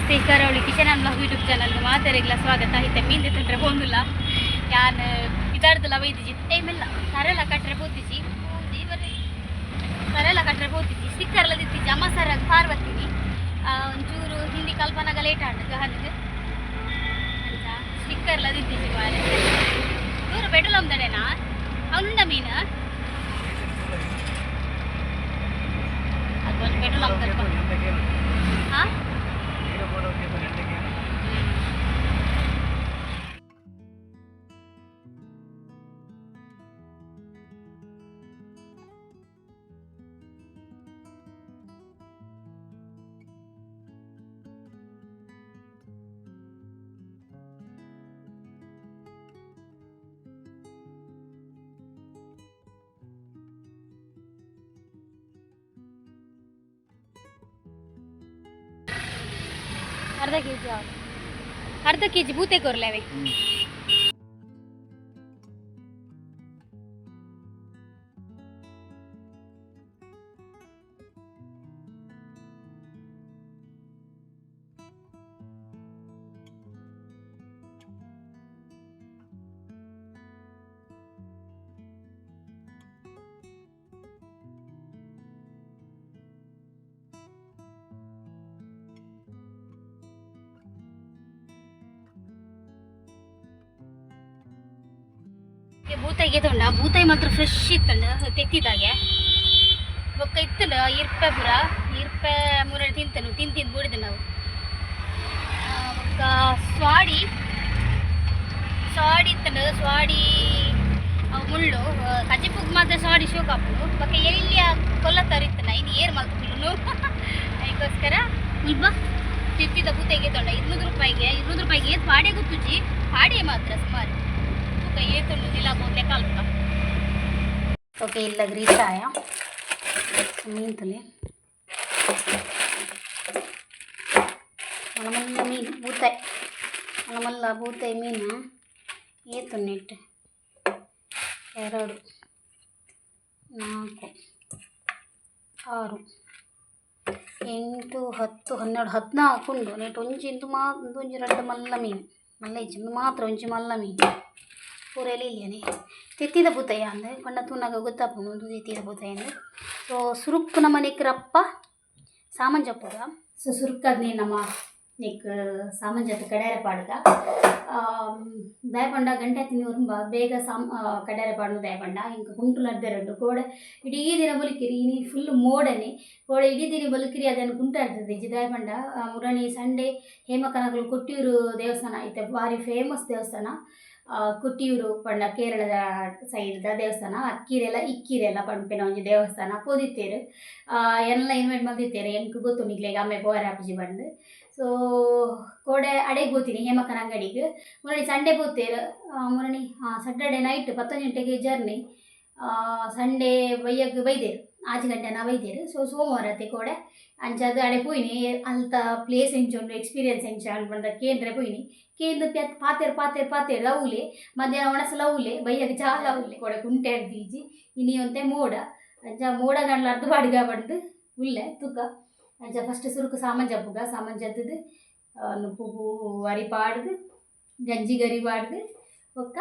ನಮಸ್ತೆ ಕರಾವಳಿ ಕಿಚನ್ ಅನ್ನ ಯೂಟ್ಯೂಬ್ ಚಾನಲ್ಗೆ ಮಾತೆರೆಗ್ಲ ಸ್ವಾಗತ ಐತೆ ಮೀನು ತಂದ್ರೆ ಹೋಗಿಲ್ಲ ಯಾನ್ ಇದಾರ್ದಲ್ಲ ಬೈದಿಜಿ ಟೈಮೆಲ್ಲ ಸರೆಲ್ಲ ಕಟ್ರೆ ಬೋತಿಜಿ ಸರೆಲ್ಲ ಕಟ್ರೆ ಬೋತಿಜಿ ಸ್ಟಿಕ್ಕರ್ಲ ದಿತ್ತಿಜಿ ಅಮ್ಮ ಸರ ಪಾರ್ವತಿನಿ ಒಂಚೂರು ಹಿಂದಿ ಕಲ್ಪನಾಗ ಲೇಟ್ ಆಡ್ದು ಹಲ್ಲಿಗೆ ಸ್ಟಿಕ್ಕರ್ಲ ದಿತ್ತಿಜಿ ಬಾರೆ ದೂರ ಪೆಟ್ರೋಲ್ ಅಮ್ದಡೇನಾ ಅವನುಂಡ ಮೀನು ಅದು ಒಂದು ಪೆಟ್ರೋಲ್ ಅಮ್ದ ಹಾಂ अर्धा के जी बूते कोरलेवे ಬೂತಾಯಿಗೆ ತೊಂಡ ಬೂತಾಯಿ ಮಾತ್ರ ಫ್ರೆಶ್ ಇತ್ತಂಡ ತೆತ್ತಿದಾಗೆ ಬೊಕ್ಕ ಇತ್ತಲ್ಲ ಇರ್ಪೆ ಪುರ ಇರ್ಪೆ ಮೂರಡಿ ತಿಂತನು ತಿಂದು ಬೂಡಿದೆ ನಾವು ಬೊಕ್ಕ ಸ್ವಾಡಿ ಇತ್ತಂಡ ಸ್ವಾಡಿ ಮುಳ್ಳು ಕಜಿಪುಗ್ ಮಾತ್ರ ಸ್ವಾಡಿ ಶೋಕಾಪುಡು ಬೊಕ್ಕ ಎಲ್ಲಿಯ ಕೊಲ್ಲ ತರಿತ್ತನ ಇನ್ನು ಏರು ಮಲ್ಪುಲು ಅದಕ್ಕೋಸ್ಕರ ಮುಲ್ಬ ತೆತ್ತಿದ ಬೂತಾಯಿಗೆ ತೊಂಡ 200 ರೂಪಾಯಿಗೆ ಪಾಡೆ ಗೊತ್ತುಜಿ ಪಾಡೆ ಮಾತ್ರ ಸುಮಾರು ओके इला ग्रीस आया मीन तुले मलमल्ल मीन बूताई मलमल्ल बूताई मीन ये तुन्नेट 2 4 6 8 10 12 14 ಉಂಡು ನೆಟ್ ಒಂಜಿ 2 ಮಲ್ಲ ಮೀನು ಮಲ್ಲ ಇಜ್ಜಿ ಮಾತ್ರ ಒಂಜಿ ಮಲ್ಲ ಮೀನು ಪೂರೆಯಲ್ಲಿ ಇಲ್ಲೇನೆ ತೆತ್ತಿದ ಬೂತಾಯಿ ಅಂದರೆ ಕೊಂಡ ತೂನಾಗ ಗೊತ್ತಾಪುಂಡು ತೆತ್ತಿದ ಬೂತಾಯಿ ಅಂದರೆ ಸೊ ಸುರುಕ್ಕು ನಮ್ಮ ನೆಕ್ರಪ್ಪ ಸಾಮಂಜಪ್ಪುಗ ಸೊ ಸುರುಕ್ಕದ್ನೇ ನಮ್ಮ ನೆಕ್ ಸಾಮಂಜತ್ತು ಕಡಾರೆ ಪಾಡ್ಗ ದಯಪಂಡ ಗಂಟೆ ತಿನ್ನೋರು ಬೇಗ ಕಡಾರೆ ಪಾಡ್ನು ದಯಪಂಡ ಇಂಕ ಕುಂಟು ನಡ್ದೆರಡು ಕೋಡೆ ಇಡೀ ದಿನ ಬದುಕಿರಿ ಇನಿ ಫುಲ್ ಮೋಡನೆ ಕೋಡೆ ಇಡೀ ದಿನ ಬದುಕಿರಿ ಅದನ್ನು ಕುಂಟಾಡ್ತದೆ ದಯಪಂಡ ಮುರಣಿ ಸಂಡೆ ಹೇಮಕನಗಳು ಕೊಟ್ಟಿಯೂರು ದೇವಸ್ಥಾನ ಐತೆ ಭಾರಿ ಫೇಮಸ್ ದೇವಸ್ಥಾನ ಕೊಟ್ಟಿಯೂರು ಪಂಡ ಕೇರಳದ ಸೈಡ್ದ ದೇವಸ್ಥಾನ ಇಕ್ಕಿರೆಲ್ಲ ಪಂಪಿನ ಒಂಜಿ ದೇವಸ್ಥಾನ ಪೋದಿತ್ತೇರು ಎಲ್ಲ ಇನ್ವೈಟ್ ಮಲ್ದಿತ್ತೇರು ಎಂಕ್ ಗೊತ್ತು ನಿಗ್ಲೆಗೆ ಅಮ್ಮೆ ಬೋರೆ ಅಪ್ಪಜಿ ಬಂದು ಸೊ ಕೋಡೆ ಅಡೆಗೆ ಬೋತೀನಿ ಹೇಮಕ್ಕನ ಅಂಗಡಿಗೆ ಮುರಣಿ ಸಂಡೇ ಬೋತೇರು ಮುರಣಿ ಸಾಟರ್ಡೆ ನೈಟ್ 11 ಗಂಟೆಗೆ ಜರ್ನಿ ಸಂಡೇ ಬೈಯಗೆ ಬೈದೇರು 5 ಗಂಟೆ ನಾ ಬೈದೇರು ಸೊ ಸೋಮವಾರತ್ತೆ ಕೋಡೆ ಅಂಚದು ಅಡೆ ಪೋಯಿನಿ ಅಂತ ಪ್ಲೇಸ್ ಎಂಚುಂಡು ಎಕ್ಸ್ಪೀರಿಯನ್ಸ್ ಎಂಚ ಅನ್ಪಂಡ ಕೇಂದ್ರ ಪೋಯಿನಿ ಕೇಂದ್ರ ಪಾತೇರು ಲವ್ಲೆ ಮಧ್ಯಾಹ್ನ ಒಣಸ ಲವ್ಲೆ ಬೈಯಗೆ ಚಾ ಲವ್ಲೆ ಕೋಡೆ ಕುಂಟೆ ಹಿಡ್ದೀಜಿ ಇನಿ ಒಂತೆ ಮೋಡ ಅಂಚ ಮೋಡ ಗಂಡ್ಲ ಅರ್ಧ ಬಾಡಿಗೆ ಬಂದು ಉಲ್ಲೆ ತುಕ ಅಂಚ ಫಸ್ಟ್ ಸುರುಕು ಸಾಮಂಜಪ್ಪುಗ ಸಾಮಂಜದ್ದು ಪೂವು ಅರಿ ಪಾಡ್ದು ಗಂಜಿ ಗರಿ ಪಾಡ್ದು ಒಕ್ಕ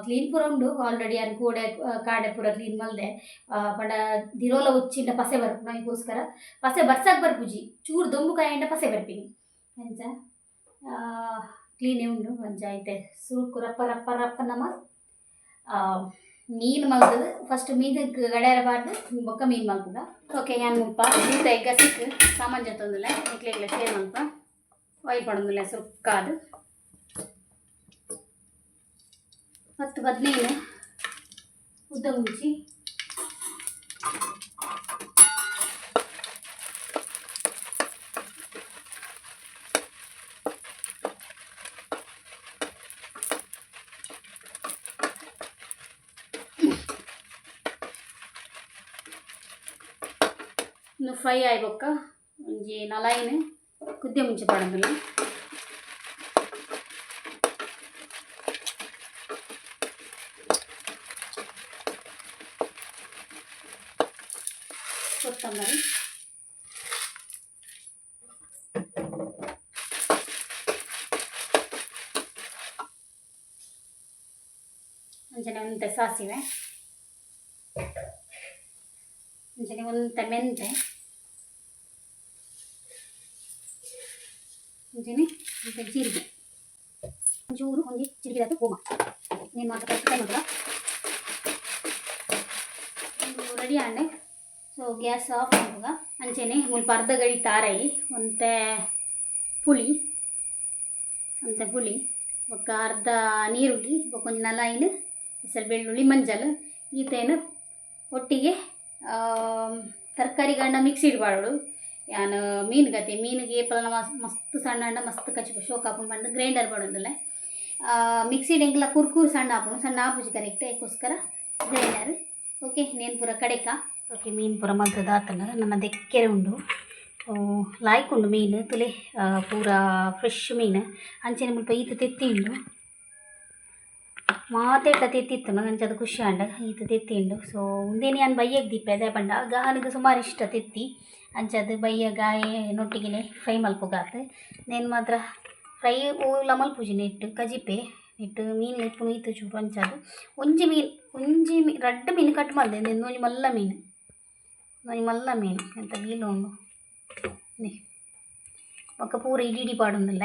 ಕ್ಲೀನ್ ಪೂರ ಉಂಡು ಆಲ್ರೆಡಿ ಅನ್ ಕೂಡೆ ಕಾಡೆ ಪೂರ ಕ್ಲೀನ್ ಮಲ್ದೆ ಪಂಡ ದಿರೋಲ ಉಚ್ಚಿಂಡ ಪಸೆ ಬರ್ಪು ನಮಗೋಸ್ಕರ ಪಸೆ ಬರ್ಸಕ್ಕೆ ಬರ್ಪುಜಿ ಚೂರು ದೊಂಬು ಕಾಯಿಂದ ಪಸೆ ಬರ್ಪಿನಿ ಅಂಚ ಕ್ಲೀನೇ ಉಂಡು ಅಂಚ ಐತೆ ಸುರುಕು ರಪ್ಪ ನಮ್ಮ ಮೀನು ಮಲ್ತದು ಫಸ್ಟ್ ಮೀನು ಗಡ್ಯಾರ ಬಾರ್ದು ಬೊಕ್ಕ ಮೀನು ಮಲ್ಪುಗ ಓಕೆ ನಾನು ಮುಲ್ಪ ಇಂತ ಎಗ್ಗ ಸಿಕ್ಕು ಸಾಮಾನು ಜೊತ್ತೊಂದುಲ್ಲ ಇಕ್ಲೆಗ್ಲ ಶೇರ್ ಮಲ್ಪ ಆಯಿಲ್ ಪಡೊಂದುಲ್ಲ ಸುಕ್ಕಾದು 10-15 ಉದ್ದ ಮುಂಚಿ ಇನ್ನು ಫ್ರೈ ಆಯ್ಬೊಕ್ಕ ಒಂಜಿ 4 ಕುದ್ದೆ ಮುಂಚೆ ಪಡೋದಿಲ್ಲ ಕೊತ್ತಂಬರಿ ಅಂಚನೆ ಒಂತೆ ಸಾಸಿವೆ, ಅಂಚನೆ ಒಂತೆ ಮೆಂತೆ, ಅಂಚನೆ ಒಂತೆ ಜೀರಿಗೆ, ಒಂಚೂರು ಒಂಜಿ ಚಿರಿಗಿದ ಹೋಮ ನೀನು ಮಾತ್ರ ಕೈ ನೋಡುವ ರೆಡಿ ಆಂಡೆ. ಸೊ ಗ್ಯಾಸ್ ಆಫ್ ಮಾಡುವಾಗ ಅಂಚನೆ ಮುಲ್ಪ ಅರ್ಧ ಗಡಿ ತಾರಾಯಿ ಒಂತೆ ಪುಳಿ ఒక ಅರ್ಧ ನೀರುಳ್ಳಿ ಕೊಂಚ ನಲಾಯಿನ ಹೆಸರು ಬೆಳ್ಳುಳ್ಳಿ ಮಂಜಲ್ ಈತೇನು ಒಟ್ಟಿಗೆ ತರಕಾರಿ ಗಂಡ ಮಿಕ್ಸಿ ಇಡ್ಬಾರ್ದು. ಯಾನು ಮೀನು ಗತೆ ಮೀನಿಗೆ ಏಪಲ ಮಸ್ತ್ ಸಣ್ಣ ಅಂಡ ಮಸ್ತ್ ಕಚ್ಚಿ ಶೋಕ್ ಹಾಕೊಂಡು ಬಂದು ಗ್ರೈಂಡರ್ ಮಾಡೋದಿಲ್ಲ, ಮಿಕ್ಸಿ ಎಂಕ್ಲ ಕುರ್ಕುರು ಸಣ್ಣ ಹಾಕೊಂಡು ಸಣ್ಣ ಹಾಪುಜಿ ಕರೆಕ್ಟ್ ಅದಕ್ಕೋಸ್ಕರ ಗ್ರೈಂಡರ್. ಓಕೆ ನೇನು ಪೂರ ಕಡೆಕ ಓಕೆ ಮೀನು ಪೂರ ಮಗ್ಗದ ಆತನ ನನ್ನ ದೆಕ್ಕೆರೆ ಉಂಡು ಲಾಯ್ಕೊಂಡು ಮೀನು ತುಲೆ ಪೂರ ಫ್ರೆಶ್ ಮೀನು ಅಂಚೆನೆ ಮುಲ್ಪ ಈತ ತೆತ್ತಿಂಡು ಮಾತೆಟ್ಟ ತೆತ್ತಿತ್ತು ನಂಗೆ ಅದು ಖುಷಿ ಅಂಡ ಈತ ತೆತ್ತಿಂಡು. ಸೊ ಮುಂದೇನೆ ನಾನು ಬಯ್ಯಗೆ ದಿಪ್ಪೆ ಅದೇ ಬಂಡ ಗಾನಿಗೆ ಸುಮಾರು ಇಷ್ಟ ತೆತ್ತಿ ಅಂಚದು ಬಯ್ಯ ಗಾಯ ನೊಟ್ಟಿಗೆ ಫ್ರೈ ಮಲ್ಪೋಗಾತು. నేను ಮಾತ್ರ ಫ್ರೈ ಓಲ ಮಲ್ಪುಜಿ ನೆಟ್ಟು ಕಜಿಪೆ ನೆಟ್ಟು ಮೀನು ಎಪ್ಪು ಈತು ಚೂರು ಅಂಚದು ಒಂಜಿ ಮೀನು ರಡ್ಡ್ ಮೀನು ಕಟ್ ಮಾಡಿದೆ ಒಂಜಿ ಮಲ್ಲ ಮೀನು ಎಂತ ಬೀಲು ಉಂಡು ಒಕ್ಕ ಪೂರ ಇಡೀ ಪಾಡೊಂದಿಲ್ಲ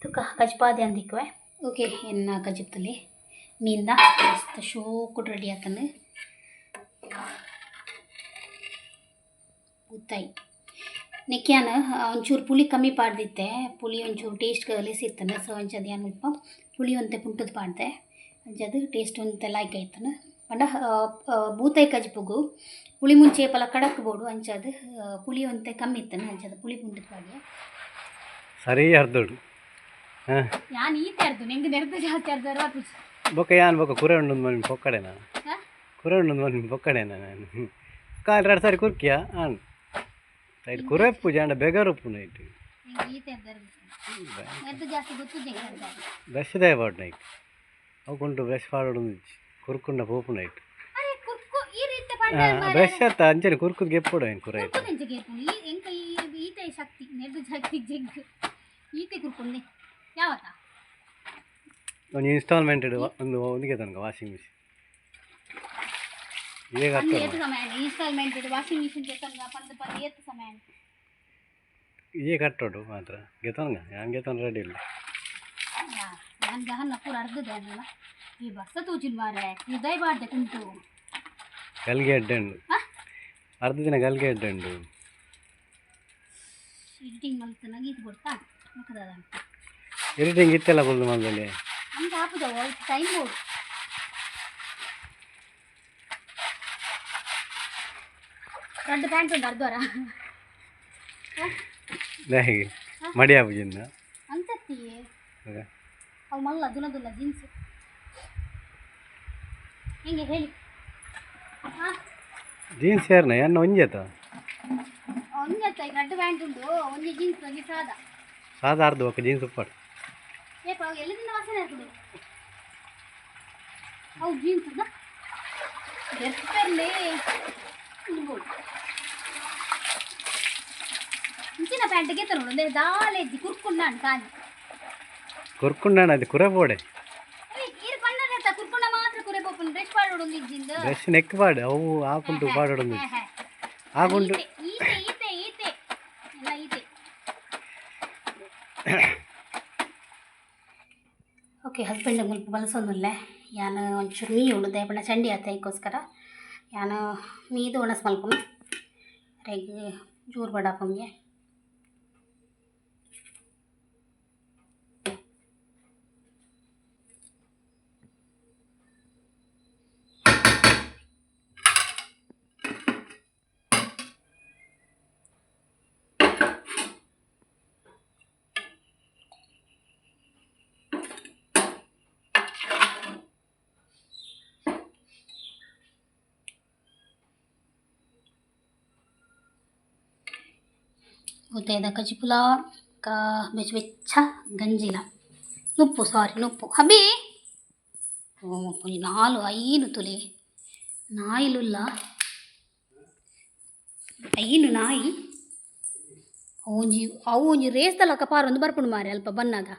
ತುಕ ಕಚ್ಪಾದೆ ಅಂದಿಕ್ಕವೆ. ಓಕೆ ಎನ್ನ ಕಜಿಪ್ತಲಿ ಮೀನ್ದ ಮಸ್ತ್ ಶೋಕುಡ್ ರೆಡಿ ಆತನು ಗೊತ್ತಾಯಿ ನೆಕ್ಯಾನ ಒಂಚೂರು ಪುಳಿ ಕಮ್ಮಿ ಪಾಡ್ದಿತ್ತೆ, ಪುಳಿ ಒಂಚೂರು ಟೇಸ್ಟ್ ಲೆಸಿರ್ತನೆ. ಸೊ ಅಂಚದು ಏನು ಸ್ವಲ್ಪ ಪುಳಿ ಒಂತೆ ಪುಂಟದ ಪಾಡ್ದೆ ಅಂಚದು ಟೇಸ್ಟ್ ಒಂತೆ ಲಾಯ್ಕ್ ಆಯ್ತಾನೆ ಪಂಡ ಬೂತಾಯಿ ಕಜಿಪುಗು ಪುಳಿ ಮುಂಚೆ ಪಲ ಕಡಕ್ ಬೋಡು ಅಂಚದು ಪುಳಿ ಒಂತೆ ಕಮ್ಮಿ ಇತ್ತಾನೆ ಅಂಚದು ಪುಳಿ ಪುಂಟದ ಪಾಡ್ದೆ ಸರಿ ಅರ್ಧೋಡು ಯಾನ್ ಈತೆ ಅರ್ದು ನೆಂಗೆ ನೆರೆದು ಜಾಸ್ತಿ ಅರ್ಧ ಬೊಕ್ಕ ಯಾನ್ ಬೊಕ್ಕ ಕುರೆ ಉಂಡು ಮನೆ ಪೊಕ್ಕಡೆನಾ ಕುರೆ ಉಂಡು ಮನೆ ಪೊಕ್ಕಡೆನಾ ನಾನು ಕಾಲು 2 ಸಾರಿ ಕುರ್ಕಿಯಾ ಆನ್ ಸೈಡ್ ಕುರೆ ಪೂಜೆ ಅಂಡ ಬೆಗರು ಉಪ್ಪು ನೈಟ್ ಬ್ರಷ್ ದೇ ಬಾಡ್ ನೈಟ್ ಅವಕುಂಟು ಬ್ರಷ್ ಪಾಡೋಡು ಕುರ್ಕುಂಡ ಪೋಪು ನೈಟ್ ಬ್ರಷ್ ಅತ್ತ ಅಂಚನೆ ಕುರ್ಕುದ್ ಗೆಪ್ಪೋಡು ಏನು ಕುರೆ ಒಂದು ಇನ್ಸ್ಟಾಲ್ಮೆಂಟ್ ಒಂದು ಒಂದಿಗೆ ತನಕ ವಾಷಿಂಗ್ ಮಿಷಿನ್ ये कट्टोಡು ಮಾತ್ರ ಗೆತನಗ ಯಾನ್ ಗೆತನ ರೆಡಿ ಇಲ್ಲ ಯಾನ್ ಗಹನ ಪೂರ ಅರ್ಧದ ಅಲ್ಲ ಈ ಬಸ್ಸ ತೂಚಿಲ್ ಮಾರೆ ಹೃದಯ ಬಾಡ್ದೆ ಕುಂಟು ಗಲ್ಗೆ ಅಡ್ಡಂಡು ಅರ್ಧ ದಿನ ಗಲ್ಗೆ ಅಡ್ಡಂಡು ಎಡಿಟಿಂಗ್ ಮಲ್ತನ ಗೀತ್ ಕೊಡ್ತಾ ಮಕದಾದ ಎಡಿಟಿಂಗ್ ಇತ್ತೆಲ್ಲ ಕೊಲ್ದು ಮಲ್ದಲ್ಲಿ ಅಂತ ಹಾಪುದ ಟೈಮ್ ಬೋರ್ಡ್ రెండు ప్యాంట్ ఉంది అర్ధోరా లేహి మడియా బుజింద అంతత్తి ಅವು ಮಲ್ಲ ದುನದುಲ್ಲ ಜೀನ್ಸ್ ಹಿಂಗೆ ಹೇಳಿ ಜೀನ್ಸ್ ಯಾರನ ಎನ್ನ ಒಂಜೇತ ಈಗ రెండు ಪ್ಯಾಂಟ್ ಉಂಡು ಒಂಜಿ ಜೀನ್ಸ್ ಒಂಜಿ ಸಾದಾ ಅರ್ಧ ಒಕ್ಕ ಜೀನ್ಸ್ ಉಪ್ಪಾಡು ಏಪ ಅವು ಎಲ್ಲಿಂದ ವಾಸನೆ ಆಗ್ತದೆ ಅವು ಜೀನ್ಸ್ ಅದ ಎಷ್ಟಲ್ಲಿ ಇಂಚಿನ ಪ್ಯಾಂಟ್ಗೆ ತರೋಡು ದಾಲೆಜ್ಜಿ ಕುರ್ಕುಂಡಾಂಡ್ ಕಾಲಿ ಕುರ್ಕುಂಡಾಂಡ್ ಅದು ಕುರೆ ಬೋಡೆ ಇರು ಪಣ್ಣದ ಕುರ್ಕುಂಡ ಮಾತ್ರ ಕುರೆ ಪೋಪುನ್ ಬ್ರಷ್ ಪಾಡೋಡು ಒಂದು ಇಜ್ಜಿಂದ ಬ್ರಷ್ ನೆಕ್ ಪಾಡು ಅವು ಹಾಕುಂಟು ಪಾಡೋಡು ಒಂದು ಹಾಕುಂಟು ಈತೆ ಈತೆ ಈತೆ ಎಲ್ಲ ಈತೆ ಓಕೆ ಹಸ್ಬೆಂಡ್ ಮುಲ್ಪ ಬಳಸೋದಿಲ್ಲ ಯಾನು ಒಂಚೂರು ಮೀ ಉಳಿದೆ ಬಣ್ಣ ಚಂಡಿ ಆತ ಅದಕ್ಕೋಸ್ಕರ ಯಾನು ಮೀದು ಒಣಸ್ ಮಲ್ಕೊಂಡು ರೆಗ್ ಜೋರು ಬಡಾಪಂಗೆ ಗೊತ್ತಾಯ್ದ ಕಜಿಪುಲ ಬೆಚ್ಚ ಬೆಚ್ಚ ಗಂಜಿಲ ನುಪ್ಪು ಹಬಿ ಓ ಪುಲಿ 4-5 ತುಲೆ ನಾಯಿಲುಲ್ಲ 5 ನಾಯಿ ಒಂಜಿ ರೇಸ್ದಲ್ಲ ಪಾರ ಒಂದು ಬರ್ಪುಂಡು ಮಾರೆ ಅಲ್ಪ ಬನ್ನಾಗ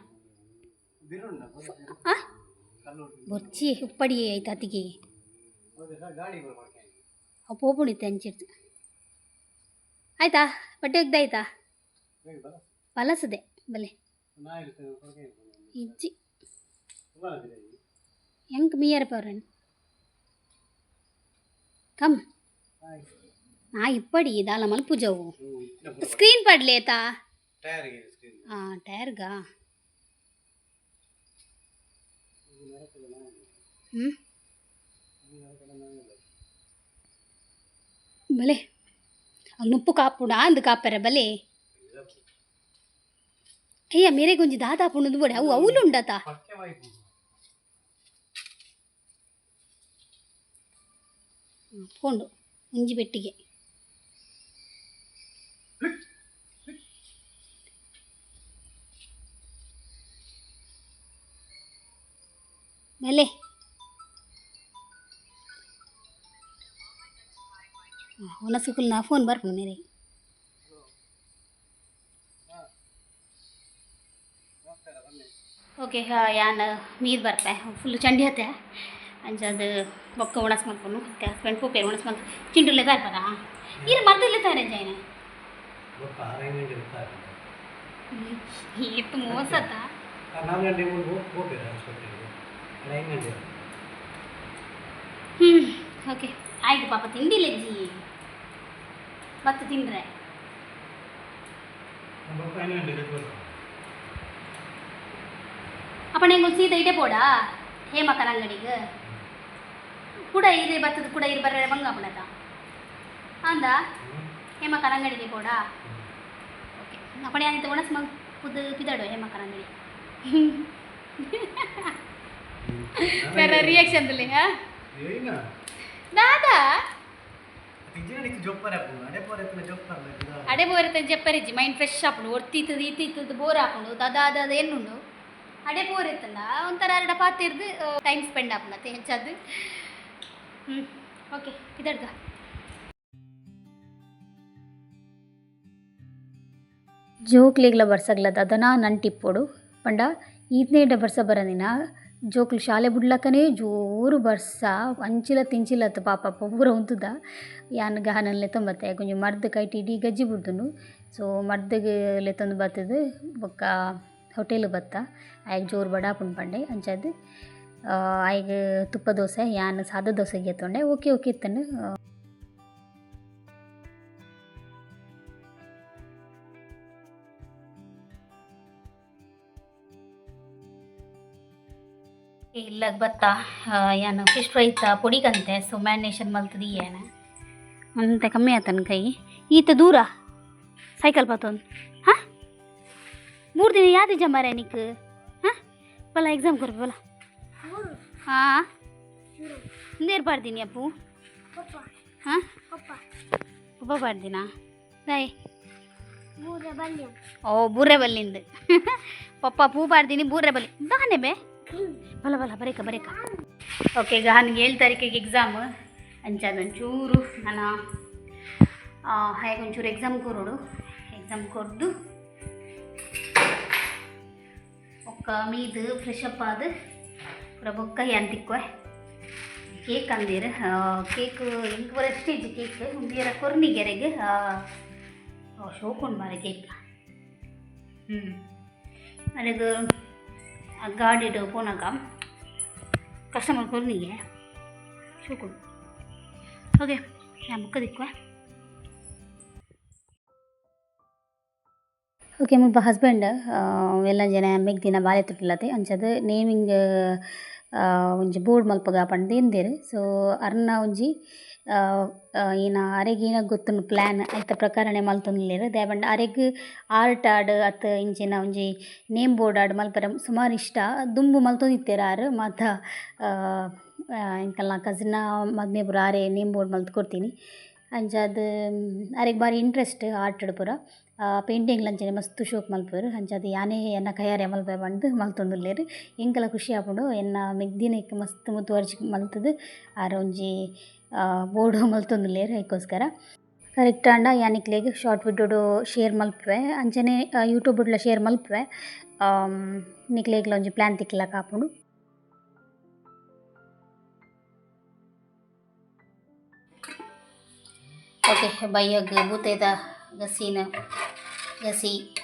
ಬೊರ್ಚಿ ಉಪ್ಪಡಿ ಆಯ್ತು ಅತಿಗೆ ಗಾಡಿ ಅವು ಪೋಪುಣಿತ್ತೆ ಅಂಚಿಡ್ತು ಆಯ್ತಾ ಬಟ್ಟೆ ಒಗ್ದಾಯ್ತಾ ಪಲಸದೆ ಬಲೆ ಇಜ್ಜಿ ಹೆಂಗ್ ಮೀಯರ ಪೌರನ್ ಕಮ್ ನಾ ಇಪ್ಪಡಿ ದಾಲ ಮಲ್ಪುಜವು ಸ್ಕ್ರೀನ್ ಪಡ್ಲಿ ಆಯ್ತಾ ಹಾಂ ಟೈರ್ಗಾ ಹ್ಞೂ ಬಲೆ ಅಲ್ಲಿ ನುಪ್ಪು ಕಾಪುಡಾ ಅಂದು ಕಾಪರೆ ಬಲೆ ಅಯ್ಯ ಮೇರೆ ಗೊಂಜಿ ದಾದಾಪುಣದು ಬೋಡೆ ಅವು ಅವಳುಂಡತ ಪೋಂಡು ಒಂಜಿ ಬೆಟ್ಟಿಗೆ ಮೇಲೆ ಹುನಸುಕುಲ್ ನಾ ಫೋನ್ ಬರ್ಪು ಮೇರೆ ಓಕೆ ಯಾನ್ ನೀರು ಬರ್ತೆ ಫುಲ್ ಚಂಡಿ ಹತ್ತೆ ಅಂಚದು ಬೊಕ್ಕ ಉಣಸ್ ಮಲ್ಪನು ಹಸ್ಬೆಂಡ್ ಪೂಪೇರು ಉಣಸ್ ಮಲ್ಪು ಚಿಂಡುಲ್ಲೆ ತಾರ್ಪದ ಇದು ಮರ್ದಿಲ್ಲ ತಾರೆ ಜೈನ ಇತ್ತು ಮೋಸತ್ತ ಓಕೆ ಆಯ್ತು ಪಾಪ ತಿಂಡಿಲ್ಲ ಜಿ ಮತ್ತೆ ತಿಂದ್ರೆ ಅಪ್ಪ ನಂಗೆ ಸೀದ ಇಡೆ ಪೋಡಾ ಹೇಮಕ್ಕನ ಅಂಗಡಿಗೆ ಕೂಡ ಇರಿ ಬರ್ತದ ಕೂಡ ಇರಿ ಬರ್ರೆ ಬಂಗಾಪಣದ ಅಂದ ಹೇಮಕ್ಕನ ಅಂಗಡಿಗೆ ಪೋಡಾ ಓಕೆ ಅಪ್ಪಣೆ ಅಂತ ಒಣಸ್ ಮಗ ಪುದ್ದು ಪಿದಾಡು ಹೇಮಕ್ಕನ ಅಂಗಡಿ ರಿಯಾಕ್ಷನ್ ತುಲಿ ಹಾಂ ದಾದಾ ಅಡೆ ಬೋರ್ ಜಪ್ಪರಿಜ್ಜಿ ಮೈಂಡ್ ಫ್ರೆಶ್ ಆಪುಂಡು ಒರ್ತಿತ್ತದು ಈತಿತ್ತದು ಬೋರ್ ಆಪುಂಡು ದಾದಾ ಅದ ಏನುಂಡು ಅಡೆ ಬೋರ್ ಇತ್ತಂಡ ಒಂಥರ ಅರಡ ಪಾತಿರ್ದು ಟೈಮ್ ಸ್ಪೆಂಡ್ ಆಪುಂಡತ್ತೆ ಹೆಚ್ಚದು ಓಕೆ ಇದಡ್ಗ ಜೋಕ್ಲಿಗ್ಲ ಬರ್ಸಗ್ಲ ದಾದನ ನಂಟಿಪ್ಪೋಡು ಪಂಡ ಈತನೇಡ ಬರ್ಸ ಬರದಿನ ಜೋಕ್ಲು ಶಾಲೆ ಬುಡ್ಲಕ್ಕನೇ ಜೋರು ಬರ್ಸ ಅಂಚಿಲ ತಿಂಚಿಲತ್ತು ಪಾಪ ಪೂರ ಉಂತುದ ಯಾನ್ ಗಹನಲ್ಲೇ ತೊಂಬತ್ತೆ ಕೊಂಚ ಮರ್ದ ಕೈಟಿ ಇಡೀ ಗಜ್ಜಿ ಬುಡ್ದುಂಡು ಸೊ ಮರ್ದಗೆ ಲೆತ್ತೊಂದು ಬತ್ತದು ಬೊಕ್ಕ ಹೋಟೆಲ್ ಬತ್ತ ಆಯ್ಗೆ ಜೋರು ಬಡಾಪುಂಡು ಪಂಡೆ ಅಂಚದು ಆಯ್ಗೆ ತುಪ್ಪ ದೋಸೆ ಯಾನ್ ಸಾದ ದೋಸೆಗೆ ಎತ್ತೊಂಡೆ ಓಕೆ ಓಕೆ ಇತ್ತಂಡು ಇಲ್ಲ ಬತ್ತ ಏನು ಫಿಶ್ ಫ್ರೈ ಇತ್ತ ಪೊಡಿಗಂತೆ ಸೊ ಮ್ಯಾರಿನೇಷನ್ ಮಲ್ತದಿ ಏನು ಅಂತೆ ಕಮ್ಮಿ ಆತನ ಕೈ ಈತ ದೂರ ಸೈಕಲ್ ಪಾತೊಂದು ಹಾಂ 3 ದಿನ ಯಾವ್ದು ಜಮಾರೆ ನಿಕ್ ಹಾಂ ಬಲ ಎಕ್ಸಾಮ್ ಕೊರ್ಬಿ ಬಲ ಹಾಂ ನೇರ್ ಪಾಡ್ದೀನಿ ಅಪ್ಪು ಹಾಂ ಪಪ್ಪ ಪಾಡ್ದಿನಾ ರಾಯ್ ಓ ಬೂರೆ ಬಲ್ಲಿಂದು ಪಪ್ಪ ಪೂ ಪಾಡ್ದೀನಿ ಬೂರೆ ಬಲ್ಲಿ ದಾನೆ ಬೇ ಬಲ ಬಲ ಬರೇಕ ಬರೇಕ ಓಕೆ ಈಗ ನನಗೆ 7 ತಾರೀಕಿಗೆ ಎಕ್ಸಾಮ್ ಅಂಚದೊಂಚೂರು ನಾನು ಹಾಗೆ ಒಂಚೂರು ಎಕ್ಸಾಮ್ ಕೊರೋಡು ಎಕ್ಸಾಮ್ ಕೊರ್ದು ಒಕ್ಕ ಮೀದು ಫ್ರೆಶ್ ಅಪ್ ಆದ ಪೂರ ಬೊಕ್ಕ ಏನ್ ತಿಕ್ವೆ ಕೇಕ್ ಅಂದಿರು ಕೇಕ್ ಇಂಕ ಪೂರ ಸ್ಟೇಜ್ ಕೇಕ್ ಒಂದಿರ ಕೊರ್ನಿಗೆರೆಗೆ ಶೋಕೊಂಡು ಮಾರೆ ಕೇಕ್ ನನಗೆ ಗಾಡಿಡು ಪೋನಾಗ ಕಸ್ಟಮರ್ ಕೊರ್ನಿಗೆ ಶೋಕೊಂಡು ಓಕೆ ಯಾ ಬುಕ್ಕ ದಿಕ್ವೆ ಓಕೆ ಮುಲ್ಪ ಹಸ್ಬೆಂಡ್ ಎಲ್ಲ ಜನ ಮೆಗ್ ದಿನ ಬಾಲೆ ತುಟ್ಟಿಲ್ಲತೆ ಅಂಚದು ನೇಮಿಂಗ್ ಒಂಜಿ ಬೋರ್ಡ್ ಮಲ್ಪಗ ಪಂಡೇಂದೇರು ಸೊ ಅರ್ನ ಒಂಜಿ ಏನ ಅರೆಗೇನ ಗೊತ್ತುಂಡು ಪ್ಲ್ಯಾನ್ ಐತ ಪ್ರಕಾರನೆ ಮಲ್ತೊಂದುಲ್ಲೆರ್ ದಾಯೆ ಅರೆಗ್ ಆರ್ಟ್ ಆಡ್ ಅತ್ ಇಂಚಿನ ಒಂಜಿ ನೇಮ್ ಬೋರ್ಡ್ ಆಡ್ ಮಲ್ಪರೆ ಸುಮಾರು ಇಷ್ಟ ದುಂಬು ಮಲ್ತೊಂದಿತ್ತೆರ್ ಆರು ಮಾತ ಇಂಕಲ್ನ ಕಸಿನ ಮದ್ಮೆ ಪೂರ ಆರೆ ನೇಮ್ ಬೋರ್ಡ್ ಮಲ್ತ್ ಕೊಡ್ತೀನಿ ಅಂಚಾದ್ ಅರೆಗ್ ಬಾರಿ ಇಂಟ್ರೆಸ್ಟ್ ಆರ್ಟ್ಡ್ ಪೂರ ಪೇಂಟಿಂಗ್ ಲಂಚನೆ ಮಸ್ತ್ ಶೋಕ್ ಮಲ್ಪುವೆರ್ ಅಂಚಾದ್ ಯಾನೇ ಎನ್ನ ಕೈಯಾರೆ ಮಲ್ಪೆ ಪಂಡ್ ಮಲ್ತೊಂದುಲ್ಲೆರ್ ಎಂಕಲ ಖುಷಿ ಆಪುಂಡು ಎನ್ನ ಮೆಗ್ದಿನಕ್ ಮಸ್ತ್ ಮುತುವರ್ಜಿ ಮಲ್ತುದು ಆರ ಒಂಜಿ ಬೋರ್ಡು ಮಲ್ತೊಂದುಲ್ಲೆರ್ ಐಕೋಸ್ಕರ ಕರೆಕ್ಟ್ ಆಂಡ ಯಾನಿಕ್ಲೆಗ್ ಶಾರ್ಟ್ ವಿಡಿಯೋಡು ಶೇರ್ ಮಲ್ಪುವೆ ಅಂಚನೆ ಯೂಟ್ಯೂಬ್ಡ್ಲ ಶೇರ್ ಮಲ್ಪುವೆ ನಿಕ್ಲೆಗ್ಲ ಒಂಜಿ ಪ್ಲ್ಯಾನ್ ತಿಕ್ಲಕ ಆಪುಂಡು ಓಕೆ ಬೈಯಾಗ ಬೂತೈದ ಗಸಿ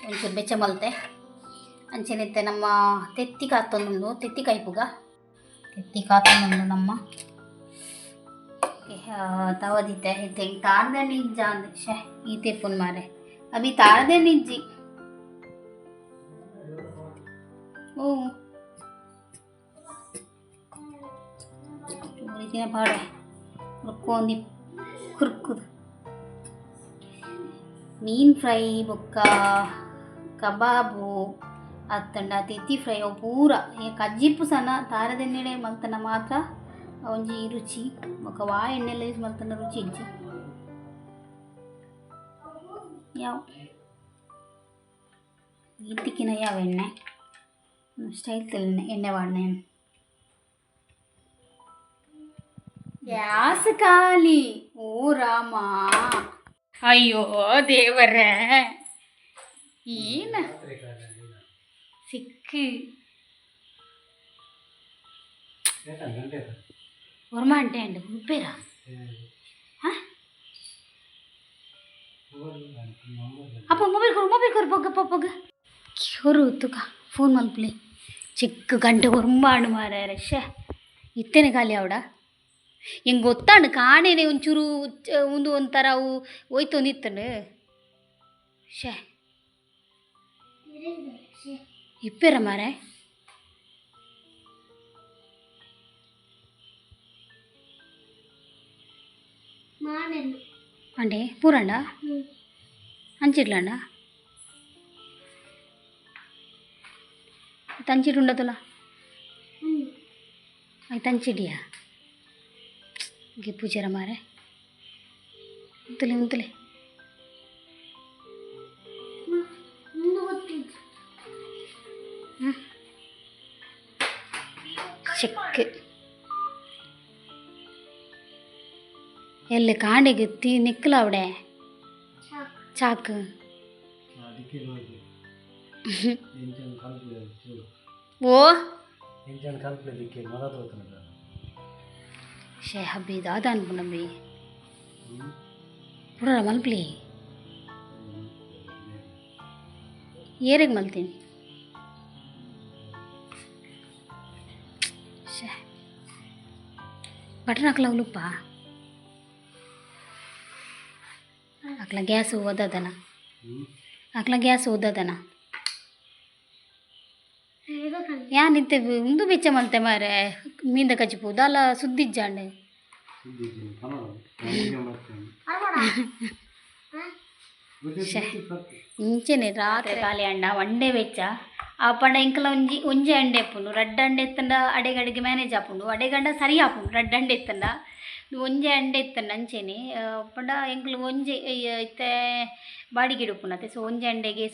ಒಂಚೂರು ಬೆಚ್ಚ ಮಲ್ತೆ ಅಂಚೆನಿತ್ತೆ ನಮ್ಮ ತೆತ್ತಿ ಕಾತೊಂದು ತೆತ್ತಿ ಕಾಯ್ಪುಗ ತೆತ್ತಿ ಕಾತೊಂದು ನಮ್ಮ ತವದಿತ್ತೆ ಇತ್ತೆ ತಾರದೆ ನಿಜ್ಜ ಅಂದೆ ಶೇ ಈ ತೆಪ್ಪುನ್ ಮಾರೆ ಅಭಿ ತಾರದೆ ನಿಜ್ಜಿ ಓ ರೀತಿಯ ಪಾಡೆ ಹುರ್ಕೊಂಡಿ ಕುರ್ಕುದು ಮೀನು ಫ್ರೈ ಬೊಕ್ಕ ಕಬಾಬು ಅತ್ತಂಡ ತೆತ್ತಿ ಫ್ರೈ ಅವು ಪೂರ ಕಜ್ಜಿಪ್ಪು ಸನ ತಾರದೆಣ್ಣೆ ಮಲ್ತನ ಮಾತ್ರ ಒಂಜಿ ರುಚಿ ಬೊಕ್ಕ ವಾ ಎಣ್ಣೆಲ್ಲ ಯೂಸ್ ಮಲ್ತನ ರುಚಿ ಇಜ್ಜಿ ಯಾವ ಇತ್ತಿಕ್ಕಿನ ಯಾವ ಎಣ್ಣೆ ಸ್ಟೈಲ್ ತೆಲ್ಲ ಎಣ್ಣೆ ವಾಡ್ನೆ ಗ್ಯಾಸ್ ಖಾಲಿ ಓ ರಾಮ ಅಯ್ಯೋ ದೇವರೇ ಏನ ಸಿಕ್ಕಿ ಒರ್ಮ ಅಂಟೆ ಅಂಡು ಉಪ್ಪೇರ ಅಪ್ಪ ಮೊಬೈಲ್ ಕೊರು ಪೊಗ್ಗ ಕೊರು ತುಕ ಫೋನ್ ಮಲ್ಪಲಿ ಚಿಕ್ಕ ಗಂಟೆ ಒರ್ಮಾಡು ಮಾರ ಶೇ ಇತ್ತೇನೆ ಖಾಲಿ ಅವಡ ಹೆಂಗೆ ಗೊತ್ತಾಂಡು ಕಾಣೇನೆ ಒಂಚೂರು ಒಂಥರ ಅವು ಹೋಯ್ತು ನಿತ್ತಂಡು ಶೇ ಇಪ್ಪೇರ ಮಾರೆ ಅಂಡೆ ಪೂರಂಡ ಅಂಚಿಡ್ಲಂಡ ತಂಚಿಡುಂಡತಲ್ಲ ಆಯ್ತು ತಂಚಿಡಿಯಾ ಗೆ ಪೂಜಾರ ಮಾರೆ ಮುಂತಲೆ ಚೆಕ್ ಎಲ್ಲಿ ಕಾಂಡೆಗೆ ನಿಕ್ಕಲ ಅವಡೆ ಚಾಕು ಓ ಶೇ ಹಬ್ಬಿ ದಾದ ಅನ್ಕೊಂಡಂಬಿ ಪುರ ಮಲ್ಪ್ಲಿ ಏರಿಗೆ ಮಲ್ತೀನಿ ಶೇ ಬಟನ್ ಹಾಕ್ಲ ಉಲುಪ್ಪ ಹಾಕ್ಲ ಗ್ಯಾಸ್ ಓದದನ ಯಾನಿತ್ತೆ ಒಂದು ಬೆಚ್ಚ ಮಲ್ತೆ ಮಾರೆ ಮೀಂದ ಕಚ್ಚಿಪೋದು ಅಲ್ಲ ಸುದ್ದಿಜ್ಜಾಂಡೆ ಇಂಚೆನೆ ರಾತ್ರಿ ಖಾಲಿ ಅಂಡ ಒಂಡೆ ಬೆಚ್ಚ ಆ ಪಂಡ ಇಂಕಲ ಒಂಜಿ ಅಂಡೆ ಎಪ್ಪುಂಡು ರಡ್ಡ ಅಂಡೆ ಎತ್ತಂಡ ಅಡೆಗಡೆಗೆ ಮ್ಯಾನೇಜ್ ಆಪುಂಡು ಅಡೆಗಂಡ ಸರಿ ಆಪುಂಡು ರಡ್ಡ ಅಂಡೆ ಎತ್ತಂಡ ಒಂಜೆ ಅಂಡೆ ಎತ್ತಂಡ ಅಂಚೆನೆ ಪಂಡ ಎಂಕ್ಲು ಒಂಜೆ ಇತ್ತೆ ಬಾಡಿಗೆ ಉಪ್ಪುನತ್ತೆ ಸೊ ಒಂಜೆ ಅಂಡೆಗೆ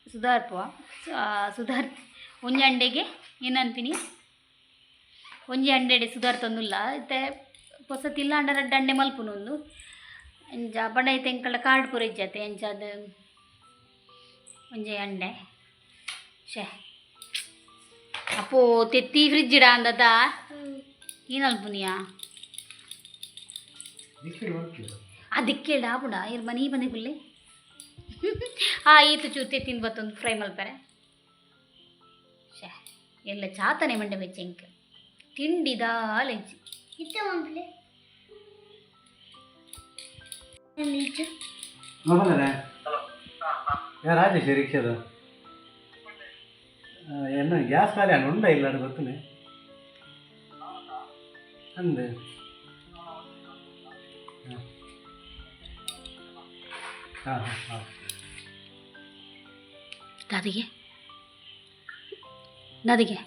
ಸುಧಾರ್ಪುವ ಒಂಜೆ ಅಂಡೆಗೆ ಏನಂತೀನಿ ಒಂಜೆ ಅಂಡೆಡೆ ಸುಧಾರ್ತೊಂದುಲ್ಲ ಇತ್ತೆ ಹೊಸತಿಲ್ಲ ಅಂಡ ರಡ್ಡ ಅಂಡೆ ಮಲ್ಪುನೊಂದು ಎಂಚ ಪಂಡ ಐತೆ ಎಂಕಳ ಕಾರ್ಡ್ ಪೂರ ಇಜ್ಜತೆ ಎಂಚದು ಒಂಜೆ ಅಂಡೆ ಶೇ ಅಪ್ಪೋ ತೆತ್ತಿ ಫ್ರಿಜ್ ಇಡ ಅಂದದ ಏನಲ್ಪುನಿಯಾ ಅದಕ್ಕೆ ಡಾಬುಡ ಇರ್ ಮನಿ ಬಂದೆ ಫುಲ್ಲೆ ಈತು ಚೂರು ತೆತ್ತಿನ ಬತ್ತೊಂದು ಫ್ರೈ ಮಲ್ಪರೆ ಶೇ ಎಲ್ಲ ಚಾತನೆ ಮಂಡೆ ಬೆಚ್ಚ ಇಂಕ ತಿಂಡಿದ ಲೆಂಚಿ ಇತ್ತೆ ಮಂಪ್ಲೆ ರಾಜೇಶ್ ರಿಕ್ಷಾದ ಏನು ಗ್ಯಾಸ್ ಖಾಲಿ ಹಣ್ಣು ಉಂಡ ಇಲ್ಲ ಅದು ಗೊತ್ತನೆ ಅಂದೆ ಹಾಂ ದಾದಿಗೆ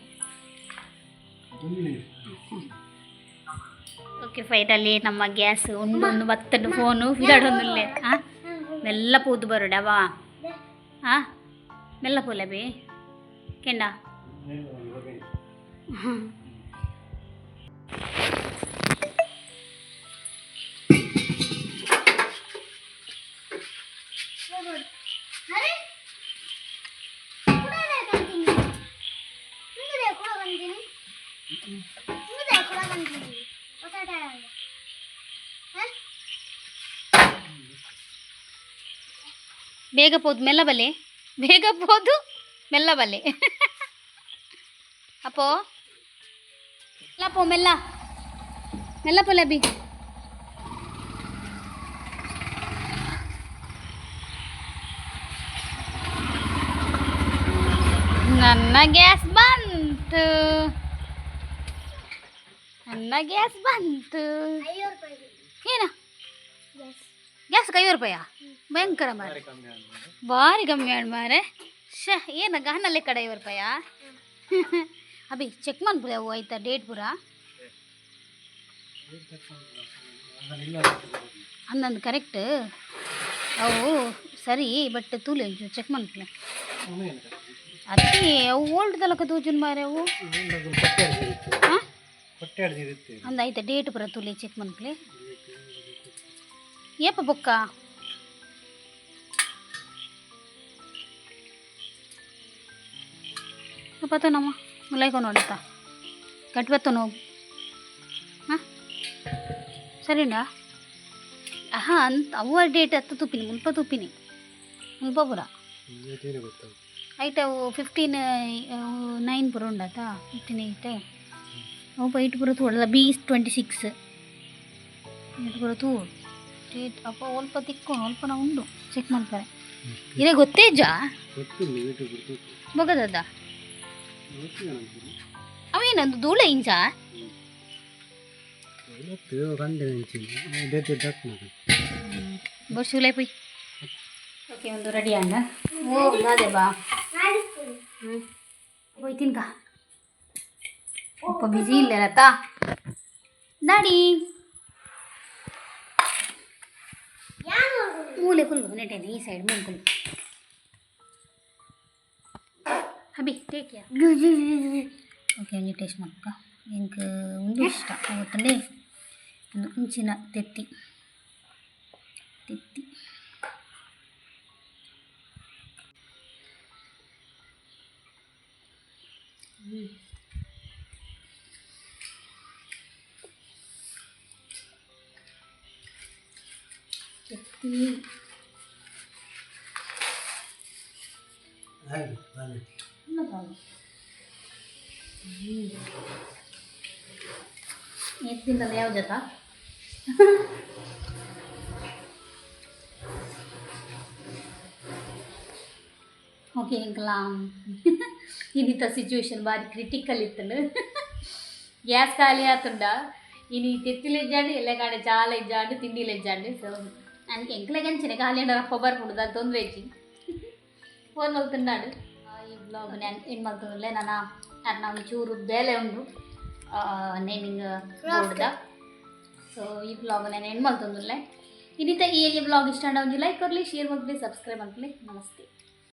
ಓಕೆ ಫೈನಲಿ ನಮ್ಮ ಗ್ಯಾಸ್ ಉಂಡು ಬತ್ತಡು ಫೋನು ಇದಾಡೊಂದುಲ್ಲೆ ಮೆಲ್ಲ ಪೂದು ಬರುಡವಾ ಮೆಲ್ಲ ಪೋಲೆ ಬಿ ಕೆಂಡ ಬೇಗ ಪೋದು ಮೆಲ್ಲ ಬಲೆ ಬೇಗ ಪೋದು ಮೆಲ್ಲ ಬಲೆ ಅಪ್ಪೋ ಮೆಲ್ಲ ಪೋ ಮೆಲ್ಲ ಮೆಲ್ಲ ಪೋಲೆ ಅಭಿ ನನ್ನ ಗ್ಯಾಸ್ ಬಂತು ಏನ ಗ್ಯಾಸ್ 5 ರೂಪಾಯ ಭಯಂಕರ ಮಾರೆ ಭಾರಿ ಕಮ್ಮಿ ಮಾಡಿ ಮಾರೆ ಶ ಏನ ಗಹನಲ್ಲೇ ಕಡೆ 5 ರೂಪಾಯ ಅಭಿ ಚೆಕ್ ಮಾಡ್ಬಿಡಿ ಅವು ಆಯ್ತಾ ಡೇಟ್ ಪೂರ ಅಂದಂದು ಕರೆಕ್ಟ್ ಅವು ಸರಿ ಬಟ್ ತೂಲೆ ಒಂಚೂರು ಚೆಕ್ ಮಾಡ್ಬಿಡ ಅದೇ ಅವು ಓಲ್ಡ್ ತಲಕ ತೂಜುನ್ ಮಾರೆ ಅವು ಹಾಂ ಅಂದ ಆಯ್ತಾ ಡೇಟ್ ಪೂರ ತೂಲೆ ಚೆಕ್ ಮಾಡ್ಬಿಡಿ ಏಪ ಬೊಕ್ಕ ಪತ್ತನಮ್ಮ ಮುಲ್ಲೈಕೊ ನೋಡುತ್ತಾ ಕಟ್ಟಿ ಬತ್ತ ನೋವು ಹಾಂ ಸರಿನಾ ಹಾಂ ಅಂತ ಅವ್ವ ಡೇಟ್ ಹತ್ತು ತುಪ್ಪಿನಿ ಮುಲ್ಪ ತುಪ್ಪಿನಿ ಮುಲ್ಪ ಪುರ ಐಟ್ ಅವು 15/9 ಪುರ ಉಂಡಾತ 15/8 ಅವು 8 ಪುರ ತೂಡಲ್ಲ B26 8 ಪುರ ತೂ ಡೇಟ್ ಅಪ್ಪ ಸ್ವಲ್ಪ ತಿಕ್ಕೊಂಡು ಅಲ್ಪನ ಉಂಡು ಚೆಕ್ ಮಾಡ್ತಾರೆ ಇರೇ ಗೊತ್ತೇಜಾ ಬಗದದ ಅವೇನೊಂದು ಧೂಳ ಇಂಚ ಬರ್ಸುಲೇ ಪುಯ್ ಓಕೆ ಒಂದು ರೆಡಿ ಅಣ್ಣ ಓ ಬಾದೆ ಬಾ ಹೋಯ್ತೀನಿ ಕಾ ಅಪ್ಪ ಬಿಸಿ ಇಲ್ಲ ರತಾ ದಾಡಿ ಮೂಲೆ ಕುಲ್ಲು ನೆಟ್ಟೇನೆ ಈ ಸೈಡ್ ಮೂಲೆ Kullu Abhi take care okay ಹಂಗೆ ಟೇಸ್ಟ್ ಮಾಡ್ಕ എനിക്ക് ಒಂದು ಇಷ್ಟ ಅವತ್ತಂಡೆ ಒಂದು ಇಂಚಿನ ತೆತ್ತಿ ತೆತ್ತಿ ಎತ್ತಿಂದಲ್ಲ ಯಾವ ಜೊತೆ ಓಕೆ ಇಂಕಲ ಇನ್ನಿತ ಸಿಚುವೇಶನ್ ಭಾರಿ ಕ್ರಿಟಿಕಲ್ ಇತ್ತಂಡು ಗ್ಯಾಸ್ ಖಾಲಿ ಆತುಂಡ ಇನ್ನು ತೆತ್ತಿಲು ಇಜ್ಜಾಂಡು ಎಲ್ಲ ಕಾಡೆ ಚಾಲ ಇಜ್ಜಾಂಡು ತಿಂಡಿಲು ಇಜ್ಜಾಂಡು ಸೊ ನನಗೆ ಎಂಕ್ಲೆ ಗಂಚನೆ ಖಾಲಿ ಅಂಡ ರಪ್ಪ ಬರ್ಕೊಂಡು ಅದು ತೊಂದರೆ ಇಚ್ಚಿ ಫೋನ್ ಮಲ್తున్నాడు ಈ ಬ್ಲಾಗ್ ನಾನು ಏನು ಮಾಡ್తుండే ನಾನು ಅನ್ನ ಒಂಚೂರು ಬೇಲೆ ಉಂಡು ನೇಮಿಂಗ್ ಬೋರ್ಡ್ದ ಸೊ ಈ ಬ್ಲಾಗ್ ನಾನು ಏನು ಮಾಡ್తుండే ಇನ್ನಿತ ಈ ಬ್ಲಾಗ್ ಇಷ್ಟ ಒಂದು ಲೈಕ್ ಕೊರಲಿ ಶೇರ್ ಮಾಡಲಿ ಸಬ್ಸ್ಕ್ರೈಬ್ ಮಾಡಲಿ ನಮಸ್ತೆ